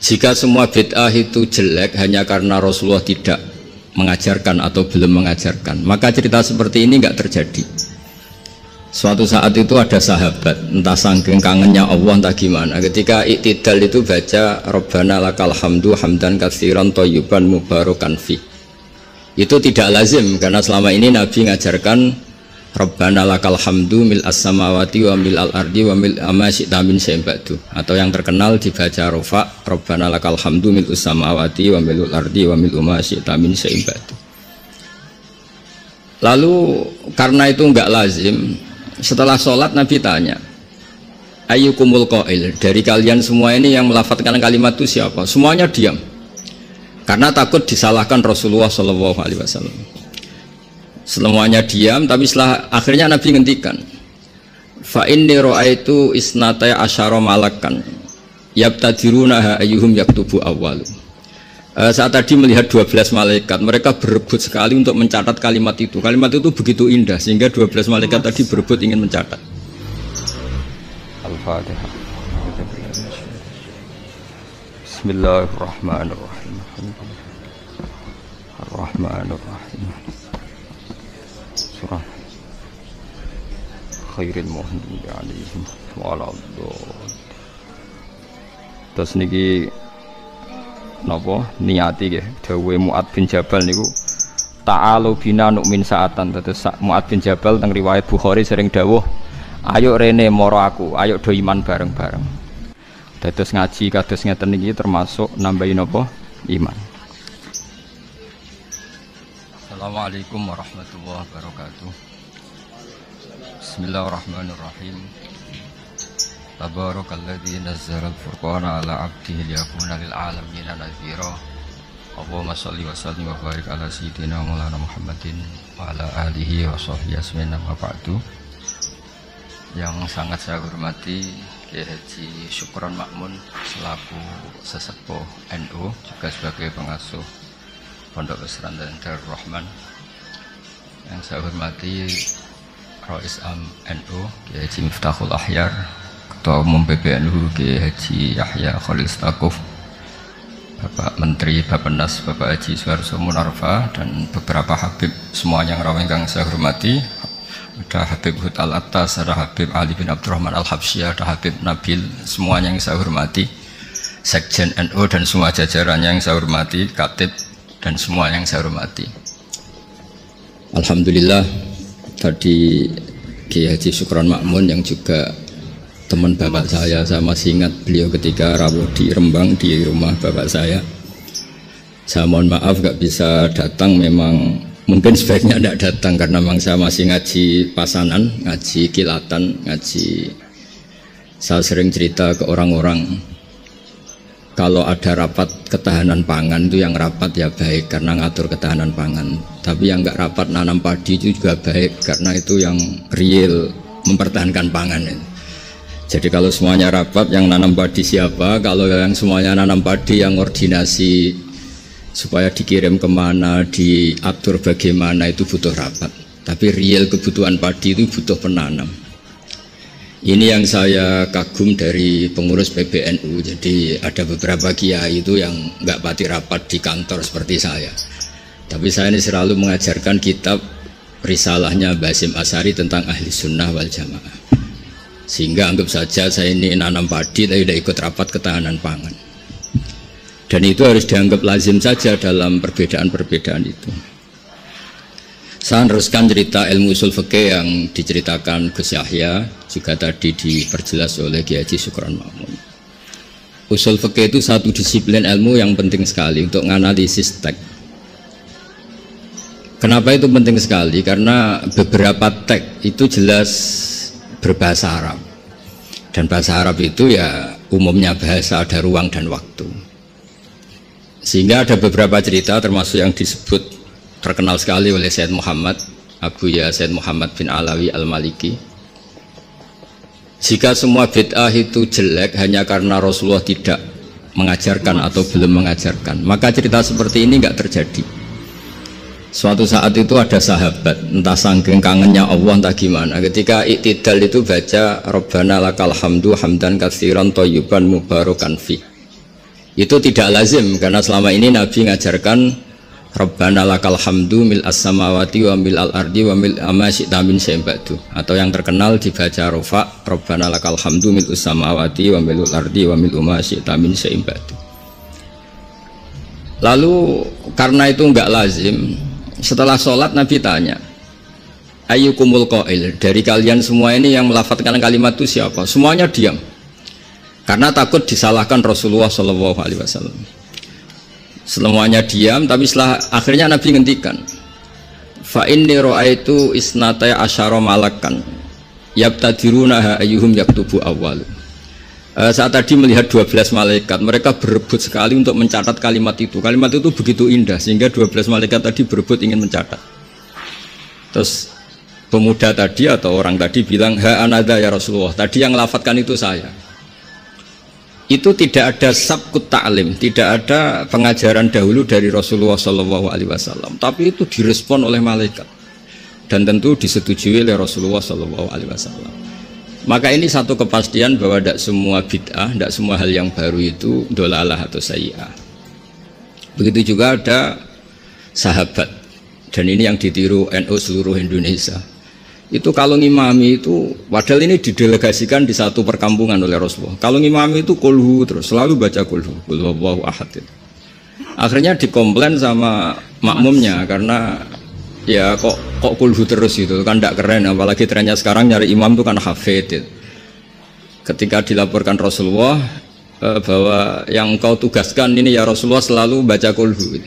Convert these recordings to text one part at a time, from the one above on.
Jika semua bid'ah itu jelek hanya karena Rasulullah tidak mengajarkan atau belum mengajarkan, maka cerita seperti ini nggak terjadi. Suatu saat itu ada sahabat, entah saking kangennya Allah entah gimana, ketika iktidal itu baca Rabbana lakal hamdu hamdan katsiran thayyiban mubarakan fi. Itu tidak lazim karena selama ini Nabi ngajarkan Rabbana lakal hamdu mil as-samawati wa mil al-ardi wa mil ma syi'ta min syai'in ba'du, atau yang terkenal dibaca Rafa Rabbana lakal hamdu mil as-samawati wa mil al-ardi wa mil ma syi'ta min syai'in ba'du. Lalu karena itu enggak lazim, setelah sholat Nabi tanya, ayyukumul qail, dari kalian semua ini yang melafadzkan kalimat itu siapa? Semuanya diam karena takut disalahkan Rasulullah SAW. Semuanya diam, tapi setelah akhirnya Nabi ngendikan, fa inni ra'aitu isnataya asyara malakan yabtadiruna ayyuhum yaktubu awwalu. Saat tadi melihat 12 malaikat, mereka berebut sekali untuk mencatat kalimat itu. Kalimat itu begitu indah sehingga 12 malaikat tadi berebut ingin mencatat. Al-Fatihah. Bismillahirrahmanirrahim. Ar-Rahmanirrahim. Surah Khairil Muhammadi alaihim waladhdallin. Terus niki napa niati nggih dawuhe Mu'ad bin Jabal niku ta'alu bina nu'min saatan. Terus Mu'ad bin Jabal teng riwayat Bukhari sering dawuh, ayo rene moro aku, ayo do iman bareng-bareng. Dados ngaji kados ngeten niki termasuk nambahi napa iman. Assalamualaikum warahmatullahi wabarakatuh. Bismillahirrahmanirrahim. Tabarakalladzi nazzala al-furqana ala 'abdihi liyakuna lil 'alamin nadhira. Allahumma shalli wa sallim wa barik ala sayyidina Maulana Muhammadin wa ala alihi wa sahbihi ajmain. Amma ba'du. Yang sangat saya hormati Kiai Haji Syukron Makmun selaku sesepuh NU, juga sebagai pengasuh Pondok Pesantren Darul Rahman. Yang saya hormati Rais Am NU Kiai Haji Miftahul Ahyar, Ketua Umum PBNU Kiai Haji Yahya Khalil Stakuf, Bapak Menteri Bappenas Bapak Haji Suharso Munarfa, dan beberapa Habib semuanya yang saya hormati. Ada Habib Hud Al-Attas, ada Habib Ali bin Abdurrahman Al-Habsyah, ada Habib Nabil, semuanya yang saya hormati. Sekjen NU dan semua jajarannya yang saya hormati, Katib dan semua yang saya hormati. Alhamdulillah tadi Kiai Haji Syukron Makmun yang juga teman bapak saya masih ingat beliau ketika rawuh di Rembang di rumah bapak saya. Saya mohon maaf gak bisa datang, memang mungkin sebaiknya tidak datang karena memang saya masih ngaji pasanan, ngaji kilatan, ngaji. Saya sering cerita ke orang-orang, kalau ada rapat ketahanan pangan itu yang rapat ya baik karena ngatur ketahanan pangan, tapi yang nggak rapat nanam padi itu juga baik karena itu yang real mempertahankan pangan. Jadi kalau semuanya rapat, yang nanam padi siapa? Kalau yang semuanya nanam padi, yang koordinasi supaya dikirim kemana, diatur bagaimana, itu butuh rapat. Tapi real kebutuhan padi itu butuh penanam. Ini yang saya kagum dari pengurus PBNU. Jadi ada beberapa kiai itu yang nggak pati rapat di kantor seperti saya. Tapi saya ini selalu mengajarkan kitab risalahnya Basim Asy'ari tentang ahli sunnah wal jamaah. Sehingga anggap saja saya ini nanam padi tapi tidak ikut rapat ketahanan pangan. Dan itu harus dianggap lazim saja dalam perbedaan-perbedaan itu. Saya teruskan cerita ilmu usul fikih yang diceritakan Gus Yahya, juga tadi diperjelas oleh Kiai Haji Syukron Makmun. Usul fikih itu satu disiplin ilmu yang penting sekali untuk menganalisis teks. Kenapa itu penting sekali? Karena beberapa teks itu jelas berbahasa Arab, dan bahasa Arab itu ya umumnya bahasa ada ruang dan waktu. Sehingga ada beberapa cerita termasuk yang disebut terkenal sekali oleh Sayyid Muhammad Abu Ya Sayyid Muhammad bin Alawi Al-Maliki. Jika semua bid'ah itu jelek hanya karena Rasulullah tidak mengajarkan atau belum mengajarkan, maka cerita seperti ini nggak terjadi. Suatu saat itu ada sahabat, entah saking kangennya Allah entah gimana, ketika iktidal itu baca Rabbana lakal hamdu hamdan katsiran thayyiban mubarakan fi. Itu tidak lazim karena selama ini Nabi ngajarkan Rabbana lakal hamdu mil as-samawati wa mil al-ardi wa mil ma syi'ta min syai'in ba'du, atau yang terkenal dibaca rofa Rabbana lakal hamdu mil as-samawati wa mil al-ardi wa mil ma syi'ta min syai'in ba'du. Lalu karena itu enggak lazim, setelah sholat Nabi tanya, ayyukumul qail, dari kalian semua ini yang melafadzkan kalimat itu siapa? Semuanya diam karena takut disalahkan Rasulullah SAW. Semuanya diam, tapi setelah akhirnya Nabi ngendikan, fa inni ra'aitu isnataya asyara malakan yabtadirunaha ayyuhum yaktubu awwalu. Saat tadi melihat 12 malaikat, mereka berebut sekali untuk mencatat kalimat itu. Kalimat itu begitu indah sehingga 12 malaikat tadi berebut ingin mencatat. Terus pemuda tadi atau orang tadi bilang, ha anada ya Rasulullah, tadi yang lafadzkan itu saya. Itu tidak ada sabkut ta'lim, tidak ada pengajaran dahulu dari Rasulullah SAW, tapi itu direspon oleh malaikat dan tentu disetujui oleh Rasulullah SAW. Maka ini satu kepastian bahwa tidak semua bid'ah, tidak semua hal yang baru itu dolalah atau sayyi'ah. Begitu juga ada sahabat, dan ini yang ditiru NU seluruh Indonesia. Itu kalau ngimami itu, padahal ini didelegasikan di satu perkampungan oleh Rasulullah. Kalau ngimami itu kulhu terus, selalu baca kulhu, kulhuwallahu ahad. Akhirnya dikomplain sama makmumnya karena ya kok kulhu terus itu kan tidak keren, apalagi trennya sekarang nyari imam itu kan hafid. Ketika dilaporkan Rasulullah bahwa yang kau tugaskan ini ya Rasulullah selalu baca kulhu.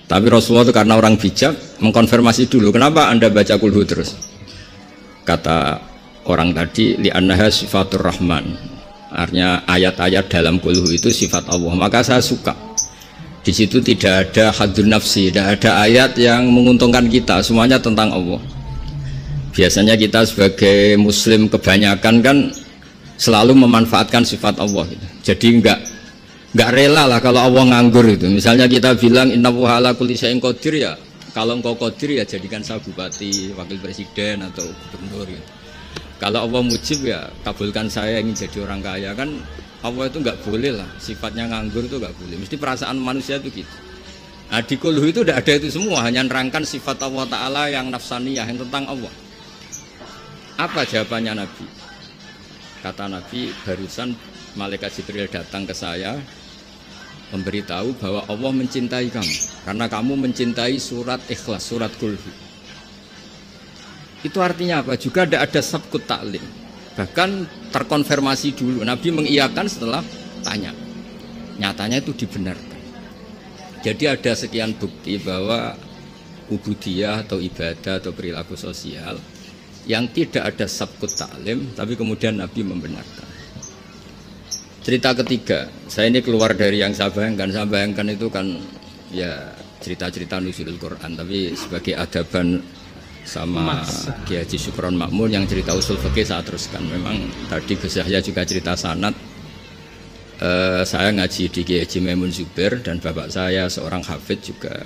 Tapi Rasulullah itu karena orang bijak mengkonfirmasi dulu, kenapa anda baca kulhu terus? Kata orang tadi, li'annaha sifatur rahman, artinya ayat-ayat dalam kulhu itu sifat Allah, maka saya suka. Di situ tidak ada hadun nafsi, tidak ada ayat yang menguntungkan kita, semuanya tentang Allah. Biasanya kita sebagai muslim kebanyakan kan selalu memanfaatkan sifat Allah gitu. Jadi enggak rela lah kalau Allah nganggur itu. Misalnya kita bilang innallaha ala kulli syai'in qadir, ya kalau engkau qadir ya jadikan saya bupati, wakil presiden atau gubernur gitu. Kalau Allah mujib ya kabulkan saya ingin jadi orang kaya. Kan Allah itu enggak boleh lah, sifatnya nganggur itu enggak boleh. Mesti perasaan manusia itu gitu. Nah, di kulhu itu tidak ada itu semua, hanya nerangkan sifat Allah Ta'ala yang nafsaniyah, yang tentang Allah. Apa jawabannya Nabi? Kata Nabi, barusan malaikat Jibril datang ke saya memberitahu bahwa Allah mencintai kamu karena kamu mencintai surat Ikhlas, surat Kulhu. Itu artinya apa? Juga ada sabkut ta'lim, bahkan terkonfirmasi dulu. Nabi mengiyakan setelah tanya, nyatanya itu dibenarkan. Jadi ada sekian bukti bahwa ubudiyah atau ibadah atau perilaku sosial yang tidak ada sabkut ta'lim tapi kemudian Nabi membenarkan. Cerita ketiga, saya ini keluar dari yang saya bayangkan itu kan ya cerita-cerita nuzulul Quran, tapi sebagai adaban sama Kiai Haji Syukron Makmun yang cerita usul fikih saya teruskan. Memang tadi Gus Yahya juga cerita sanad. Saya ngaji di Kiai Haji Maimun Zubair dan bapak saya seorang hafid juga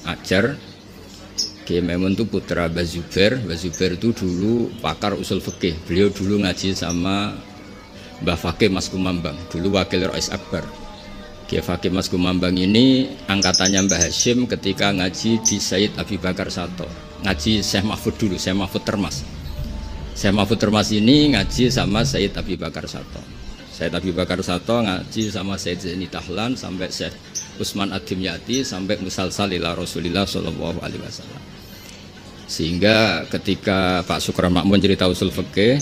ajar. Kiai Maimun itu putra Mbah Zubair. Mbah Zubair itu dulu pakar usul fikih. Beliau dulu ngaji sama Mbah Fakih Mas Kumambang, dulu wakil Rais Akbar. Kiai Fakih Mas Kumambang ini angkatannya Mbah Hashim ketika ngaji di Sayyid Abi Bakar Sato. Ngaji Syekh Mahfud dulu, Syekh Mahfud Termas. Syekh Mahfud Termas ini ngaji sama Sayyid Abi Bakar Sato. Sayyid Abi Bakar Sato ngaji sama Sayyid Zaini Tahlan sampai Syekh Utsman Ad-Dimyati sampai musalsal ila Rasulillah sallallahu alaihi wasallam. Sehingga ketika Pak Syukron Makmun cerita usul fikih,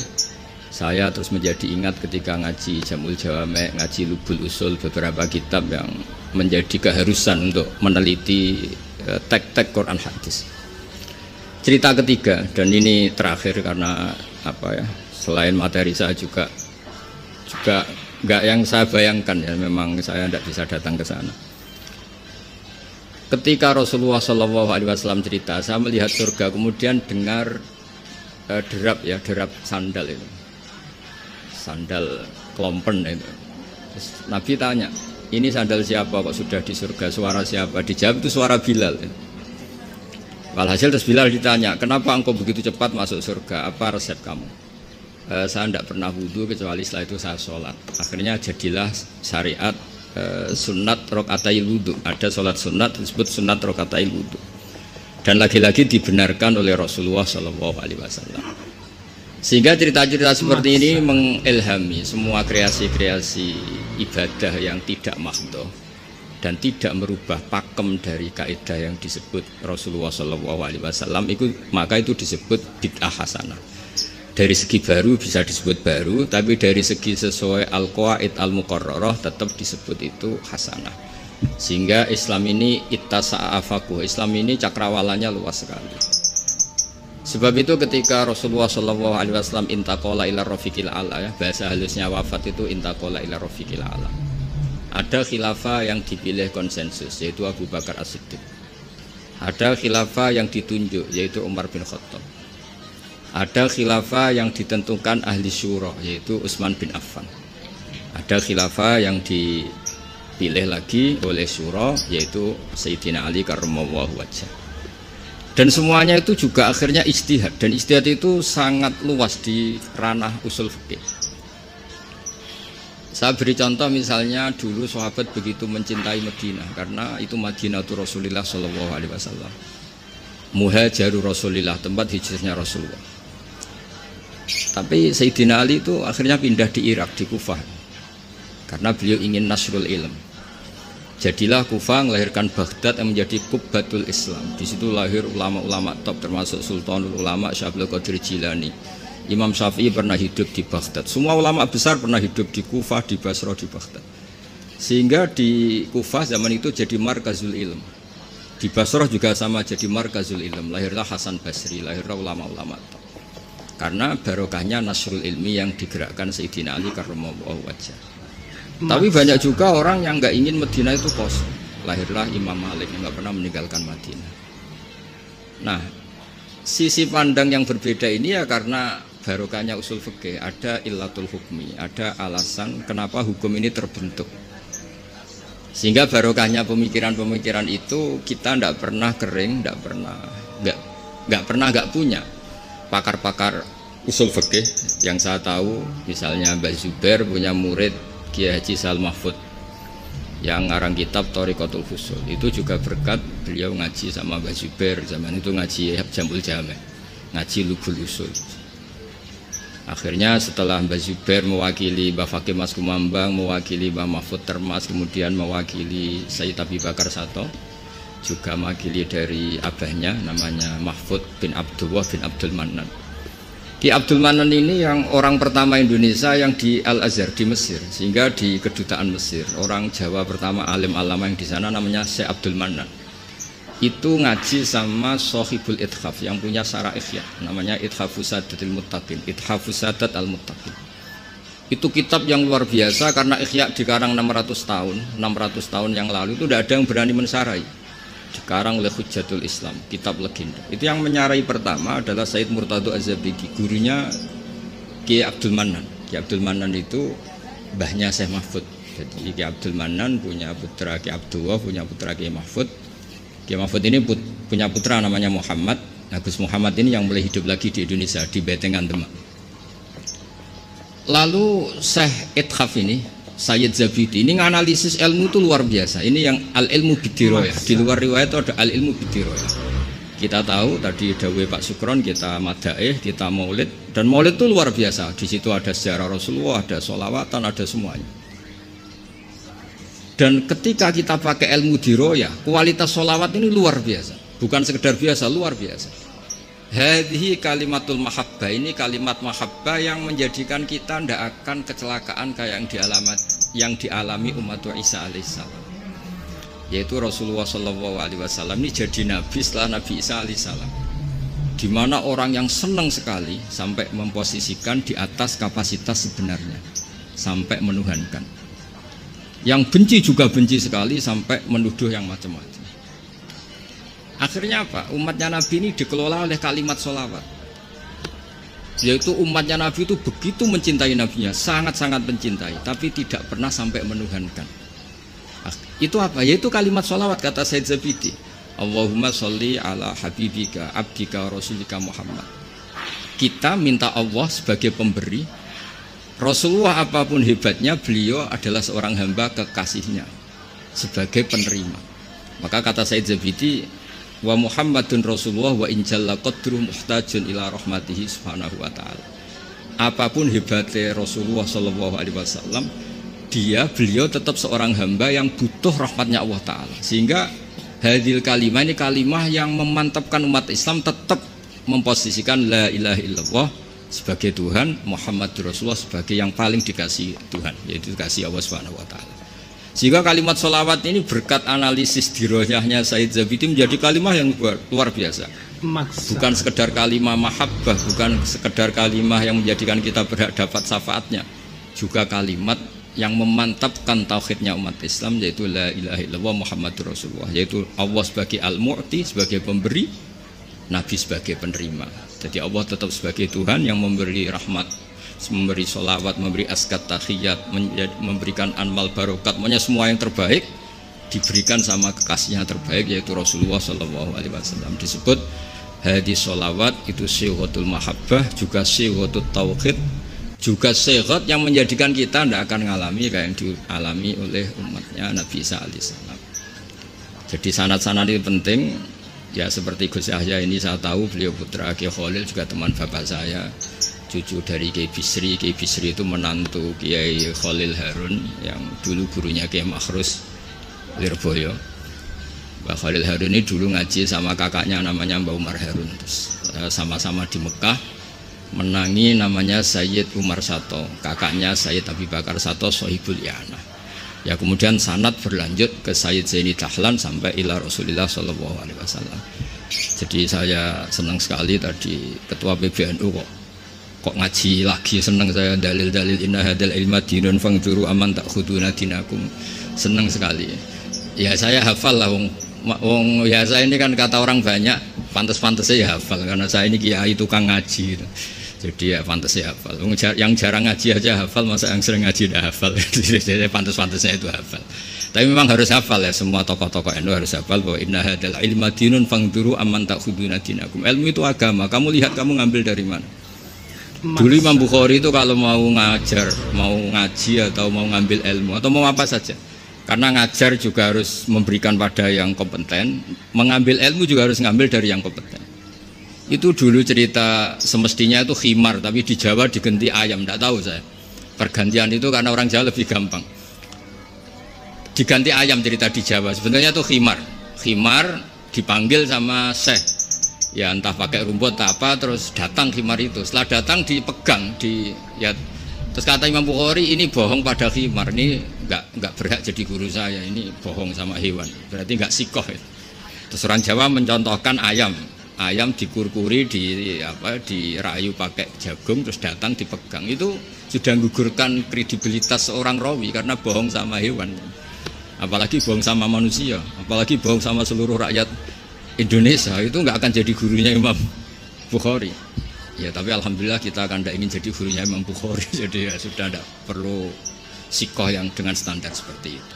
saya terus menjadi ingat ketika ngaji Jamul Jawame, ngaji Lubul Usul, beberapa kitab yang menjadi keharusan untuk meneliti tek-tek Quran hadis. Cerita ketiga, dan ini terakhir karena apa ya, selain materi saya juga nggak yang saya bayangkan ya, memang saya tidak bisa datang ke sana. Ketika Rasulullah SAW cerita, saya melihat surga, kemudian dengar derap sandal itu. Sandal klompen itu. Terus Nabi tanya, ini sandal siapa kok sudah di surga, suara siapa? Dijawab itu suara Bilal. Walhasil terus Bilal ditanya, kenapa engkau begitu cepat masuk surga, apa resep kamu? Saya tidak pernah wudhu kecuali setelah itu saya sholat. Akhirnya jadilah syariat sunat rakaatail wudu. Ada sholat sunat disebut sunat rakaatail wudu. Dan lagi-lagi dibenarkan oleh Rasulullah Shallallahu Alaihi Wasallam. Sehingga cerita-cerita seperti ini mengilhami semua kreasi-kreasi ibadah yang tidak mahdhah dan tidak merubah pakem dari kaidah yang disebut Rasulullah Shallallahu Alaihi Wasallam itu, maka itu disebut bid'ah hasanah. Dari segi baru bisa disebut baru, tapi dari segi sesuai al-qawaid al-muqarrarah tetap disebut itu hasanah. Sehingga Islam ini ittasa'afaku, Islam ini cakrawalanya luas sekali. Sebab itu ketika Rasulullah Shallallahu Alaihi Wasallam intaqala ila rafiqil a'la, ya, bahasa halusnya wafat itu intaqala ila rafiqil a'la. Ada khilafah yang dipilih konsensus, yaitu Abu Bakar As-Siddiq. Ada khilafah yang ditunjuk, yaitu Umar bin Khattab. Ada khilafah yang ditentukan ahli syura, yaitu Utsman bin Affan. Ada khilafah yang dipilih lagi oleh syura, yaitu Sayyidina Ali karramallahu wajhah. Dan semuanya itu juga akhirnya ijtihad, dan ijtihad itu sangat luas di ranah usul fikih. Saya beri contoh, misalnya dulu sahabat begitu mencintai Madinah karena itu Madinatul Rasulillah Shallallahu Alaihi Wasallam, muhajiru Rasulillah, tempat hijrahnya Rasulullah. Tapi Sayyidina Ali itu akhirnya pindah di Irak, di Kufah, karena beliau ingin nasrul ilm. Jadilah Kufah melahirkan Baghdad yang menjadi Qubbatul Islam. Di situ lahir ulama-ulama top, termasuk Sultanul Ulama Syaikhul Qadir Jilani. Imam Syafi'i pernah hidup di Baghdad. Semua ulama besar pernah hidup di Kufah, di Basra, di Baghdad. Sehingga di Kufah zaman itu jadi markazul ilm. Di Basra juga sama, jadi markazul ilm. Lahirlah Hasan Basri, lahirlah ulama-ulama top. Karena barokahnya nasrul ilmi yang digerakkan Sayyidina Ali karramallahu wajhah. Tapi banyak juga orang yang nggak ingin Madinah itu kosong. Lahirlah Imam Malik yang nggak pernah meninggalkan Madinah. Nah, sisi pandang yang berbeda ini ya karena barokahnya usul fikih, ada illatul hukmi, ada alasan kenapa hukum ini terbentuk. Sehingga barokahnya pemikiran-pemikiran itu kita tidak pernah kering, nggak pernah punya pakar-pakar usul fikih. Yang saya tahu, misalnya Mbah Zubair punya murid Kiai Haji Sal Mahfud yang ngarang kitab Thariqatul Fusul. Itu juga berkat beliau ngaji sama Mbah Zubair, zaman itu ngaji Jamul Jame', ngaji Lubul Usul. Akhirnya setelah Mbah Zubair mewakili Mbah Fakih Mas Kumambang, mewakili Mbah Mahfud Termas, kemudian mewakili Sayyid Abi Bakar Sato, juga mewakili dari abahnya namanya Mahfud bin Abdullah bin Abdul Manan. Ki Abdul Manan ini yang orang pertama Indonesia yang di Al-Azhar di Mesir, sehingga di kedutaan Mesir orang Jawa pertama alim alama yang di sana namanya Syekh Abdul Manan. Itu ngaji sama Sohibul Ithaf yang punya Syarah Ihya, namanya Ithafus Sadatil Muttaqin, Ithafus Sadat Al-Muttaqin. Itu kitab yang luar biasa karena Ihya dikarang 600 tahun yang lalu, itu tidak ada yang berani mensarai. Dikarang oleh Hujjatul Islam, kitab legenda. Itu yang menyarai pertama adalah Said Murtado Az-Zabidi, gurunya Ki Abdul Manan. Ki Abdul Manan itu mbahnya Syekh Mahfud. Jadi Ki Abdul Manan punya putra Ki Abdullah, punya putra Ki Mahfud. Ki Mahfud ini punya putra namanya Muhammad. Nah, Gus Muhammad ini yang mulai hidup lagi di Indonesia, di Betengan Demak. Lalu Syekh Ithaf ini, Sayyid Zabidi ini nganalisis ilmu itu luar biasa. Ini yang al-ilmu bidiroyah. Di luar riwayat itu ada al-ilmu bidiroyah. Kita tahu tadi dawuh Pak Sukron, kita madaih, kita maulid, dan maulid itu luar biasa. Di situ ada sejarah Rasulullah, ada sholawatan, ada semuanya. Dan ketika kita pakai ilmu diroyah, kualitas sholawat ini luar biasa. Bukan sekedar biasa, luar biasa. Hadhihi kalimatul mahabbah, ini kalimat mahabbah yang menjadikan kita tidak akan kecelakaan kayak yang dialami umat Isa alaihissalam. Yaitu Rasulullah SAW ini jadi nabi setelah Nabi Isa alaihissalam. Di mana orang yang senang sekali sampai memposisikan di atas kapasitas sebenarnya, sampai menuhankan. Yang benci juga benci sekali sampai menuduh yang macam-macam. Akhirnya apa? Umatnya Nabi ini dikelola oleh kalimat sholawat. Yaitu umatnya Nabi itu begitu mencintai Nabinya, sangat-sangat mencintai, tapi tidak pernah sampai menuhankan. Itu apa? Yaitu kalimat sholawat, kata Sayyid Zabidi. Allahumma sholli ala habibika abdika rasulika Muhammad. Kita minta Allah sebagai pemberi, Rasulullah apapun hebatnya, beliau adalah seorang hamba kekasihnya sebagai penerima. Maka kata Said Zabidi, wa Muhammadun Rasulullah wa injalla qadru muhtajun ila rahmatihi subhanahu wa ta'ala. Apapun hebatnya Rasulullah sallallahu alaihi wasallam, beliau tetap seorang hamba yang butuh rahmatnya Allah Ta'ala. Sehingga hadil kalimah ini kalimah yang memantapkan umat Islam tetap memposisikan la ilaha illallah sebagai Tuhan, Muhammad Rasulullah sebagai yang paling dikasih Tuhan, yaitu dikasih Allah Subhanahu wa taala. Sehingga kalimat sholawat ini berkat analisis diroyahnya Said Zabidi menjadi kalimat yang luar biasa. Bukan sekedar kalimat mahabbah, bukan sekedar kalimat yang menjadikan kita berhak dapat syafaatnya, juga kalimat yang memantapkan tauhidnya umat Islam, yaitu la ilaha illallah Muhammadur Rasulullah, yaitu Allah sebagai al-mu'ti, sebagai pemberi, Nabi sebagai penerima. Jadi Allah tetap sebagai Tuhan yang memberi rahmat, memberi sholawat, memberi askat tahiyat, memberikan anmal barokat, semuanya semua yang terbaik diberikan sama kekasihnya terbaik, yaitu Rasulullah Shallallahu Alaihi Wasallam. Disebut hadis sholawat itu syihatul mahabbah, juga syihatul tauhid, juga syihat yang menjadikan kita tidak akan mengalami kayak yang dialami oleh umatnya Nabi Isa alaihissalam. Jadi sanad-sanad itu penting. Ya seperti Gus Yahya ini saya tahu beliau putra Kiai Khalil, juga teman bapak saya, cucu dari Kiai Bisri. Kiai Bisri itu menantu Kiai Khalil Harun yang dulu gurunya Kiai Makhrus Lirboyo. Mbak Khalil Harun ini dulu ngaji sama kakaknya namanya Mbak Umar Harun. Terus sama-sama di Mekah menangi namanya Sayyid Umar Sato, kakaknya Sayyid Abi Bakar Sato Sohibul Yana. Ya kemudian sanad berlanjut ke Sayyid Zaini Dahlan sampai ila Rasulullah Shallallahu Alaihi Wasallam. Jadi saya senang sekali tadi ketua PBNU kok ngaji lagi, senang saya dalil-dalil inna hadal ilma dinun fangduru aman tak khuduna dinakum, senang sekali. Ya saya hafal lah wong ya saya ini kan kata orang banyak pantas-pantas saya hafal karena saya ini kiai tukang ngaji. Jadi ya pantas ya hafal. Yang jarang ngaji aja hafal, masa yang sering ngaji udah hafal. Jadi pantas-pantasnya itu hafal. Tapi memang harus hafal ya, semua tokoh-tokoh NU harus hafal bahwa inna hadal ilma dinun fangduru amman ta'khuduna dinakum. Ilmu itu agama. Kamu lihat kamu ngambil dari mana? Dulu Imam Bukhari itu kalau mau ngajar, mau ngaji atau mau ngambil ilmu atau mau apa saja. Karena ngajar juga harus memberikan pada yang kompeten, mengambil ilmu juga harus ngambil dari yang kompeten. Itu dulu cerita semestinya itu khimar, tapi di Jawa diganti ayam, tidak tahu saya. Pergantian itu karena orang Jawa lebih gampang. Diganti ayam cerita di Jawa, sebenarnya itu khimar. Khimar dipanggil sama syekh, ya entah pakai rumput apa, terus datang khimar itu. Setelah datang dipegang, ya, terus kata Imam Bukhari ini bohong pada khimar, ini nggak berhak jadi guru saya, ini bohong sama hewan, berarti nggak sikoh. Terus orang Jawa mencontohkan ayam. Ayam dikurkuri, dirayu pakai jagung, terus datang dipegang. Itu sudah menggugurkan kredibilitas seorang rawi karena bohong sama hewan. Apalagi bohong sama manusia, apalagi bohong sama seluruh rakyat Indonesia, itu nggak akan jadi gurunya Imam Bukhari. Ya tapi alhamdulillah kita akan tidak ingin jadi gurunya Imam Bukhari. Jadi ya sudah tidak perlu sikoh yang dengan standar seperti itu.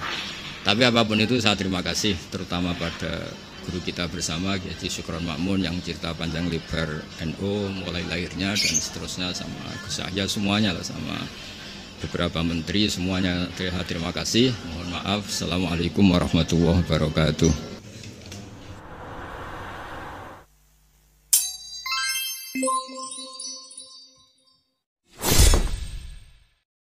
Tapi apapun itu saya terima kasih terutama pada guru kita bersama Kiai Syukron Makmun yang cerita panjang lebar NU mulai lahirnya dan seterusnya, sama Gus Yahya semuanya lah, sama beberapa menteri semuanya. Terima kasih, mohon maaf. Assalamualaikum warahmatullahi wabarakatuh.